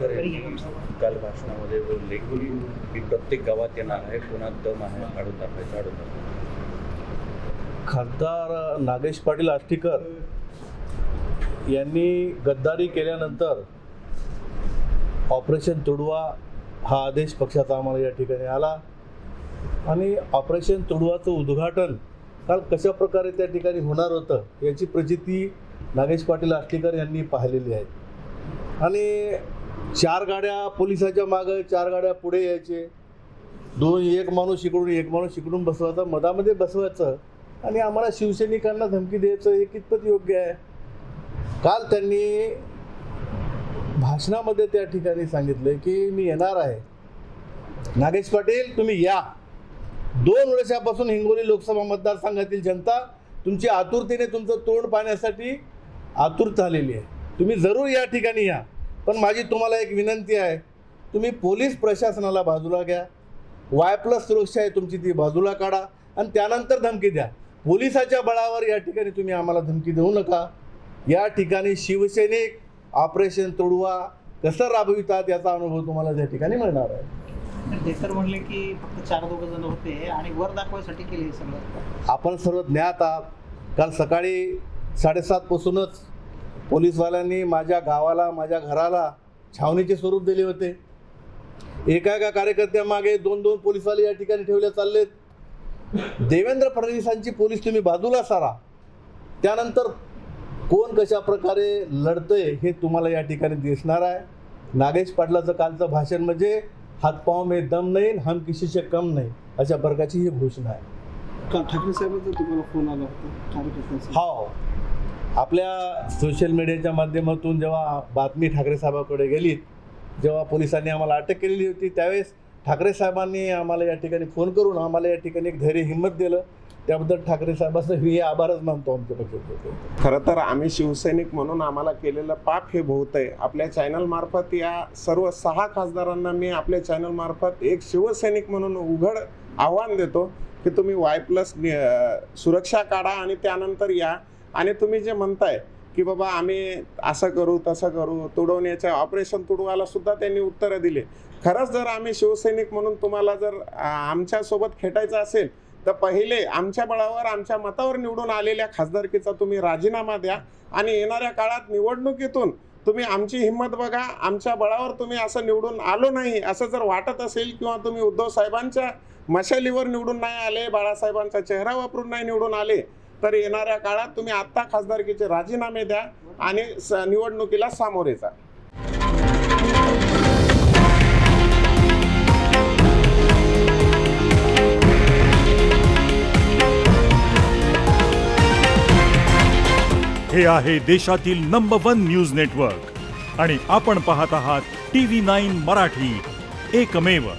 आष्टीकर यांनी काल भाषणामध्ये बोलले की मी प्रत्येक गावात येणार आहे, पुन्हा दम आहे काढून टाकायचा. खासदार नागेश पाटील आष्टीकर यांनी गद्दारी केल्यानंतर ऑपरेशन तुडवा हा आदेश पक्षाचा आम्हाला या ठिकाणी आला आणि ऑपरेशन तुडवाचं उद्घाटन काल कशा प्रकारे त्या ठिकाणी होणार होतं याची प्रचिती नागेश पाटील आष्टीकर यांनी पाहिलेली आहे. आणि 4 गाड्या पोलिसाच्या मागं, 4 गाड्या पुढे यायचे, एक माणूस इकडून बसवायचा, मधामध्ये बसवायचं आणि आम्हाला शिवसैनिकांना धमकी द्यायचं हे कितपत योग्य आहे. काल त्यांनी भाषणामध्ये त्या ठिकाणी सांगितलं की मी येणार आहे. नागेश पाटील तुम्ही या. 2 वर्षापासून हिंगोली लोकसभा मतदारसंघातील जनता तुमची आतुरतेने तुमचं तोंड पाहण्यासाठी आतुर झालेली आहे. तुम्ही जरूर या ठिकाणी या. पण माझी तुम्हाला एक विनंती आहे, तुम्ही पोलीस प्रशासनाला बाजूला घ्या. Y+ सुरक्षा आहे तुमची ती बाजूला काढा आणि त्यानंतर धमकी द्या. पोलिसाच्या बळावर या ठिकाणी तुम्ही आम्हाला धमकी देऊ नका. या ठिकाणी शिवसैनिक ऑपरेशन तुडवा कसं राबवितात याचा अनुभव तुम्हाला त्या ठिकाणी मिळणार आहे. ते तर म्हणले की फक्त 4-2 जण होते आणि वर दाखवायसाठी केले हे सगळं. आपण सर्व ज्ञात आहात. काल सकाळी 7:30 पासूनच पोलीसवाल्यांनी माझ्या गावाला, माझ्या घराला छावणीचे स्वरूप दिले होते. एका कार्यकर्त्यामागे 2-2 पोलीसवाले या ठिकाणी ठेवले चाललेत. देवेंद्र फडणवीसांची पोलीस तुम्ही बाजूला सारा, त्यानंतर कोण कशा प्रकारे लढतंय हे तुम्हाला या ठिकाणी दिसणार आहे. नागेश पाटलाचं कालचं भाषण म्हणजे हातपाव में दम नाही, हम किसी से कम नाही, अशा प्रकारची ही घोषणा आहे. ठाकरे साहेबांचा तुम्हाला फोन आला होता? हो, आपल्या सोशल मीडियाच्या माध्यमातून जेव्हा बातमी ठाकरे साहेबांकडे गेली, जेव्हा पोलिसांनी आम्हाला अटक केलेली होती, त्यावेळेस ठाकरे साहेबांनी आम्हाला या ठिकाणी फोन करून आम्हाला या ठिकाणी एक धैर्य हिंमत दिलं. त्याबद्दल ठाकरे साहेबांचं हे आभारच मानतो आमच्या पक्षाचे. खरं तर आम्ही शिवसैनिक म्हणून आम्हाला केलेलं पाप हे बहुत आहे. आपल्या चॅनल मार्फत या सर्व 6 खासदारांना मी आपल्या चॅनल मार्फत एक शिवसैनिक म्हणून उघड आव्हान देतो की तुम्ही Y+ सुरक्षा काढा आणि त्यानंतर या. आणि तुम्ही जे म्हणताय की बाबा आम्ही असं करू तसं करू, तुडवण्याच्या ऑपरेशन तुडवायला सुद्धा त्यांनी उत्तरं दिले. खरंच जर आम्ही शिवसैनिक म्हणून तुम्हाला जर आमच्यासोबत खेटायचं असेल तर पहिले आमच्या बळावर, आमच्या मतावर निवडून आलेल्या खासदारकीचा तुम्ही राजीनामा द्या आणि येणाऱ्या काळात निवडणुकीतून तुम्ही आमची हिंमत बघा. आमच्या बळावर तुम्ही असं निवडून आलो नाही असं जर वाटत असेल किंवा तुम्ही उद्धव साहेबांच्या मशालीवर निवडून नाही आले, बाळासाहेबांचा चेहरा वापरून नाही निवडून आले, तर येणाऱ्या काळात तुम्ही आत्ता खासदारकीचे राजीनामे द्या आणि निवडणुकीला सामोरे जा. हे आहे देशातील नंबर 1 न्यूज नेटवर्क आणि आपण पाहत आहात TV9 मराठी, एकमेव.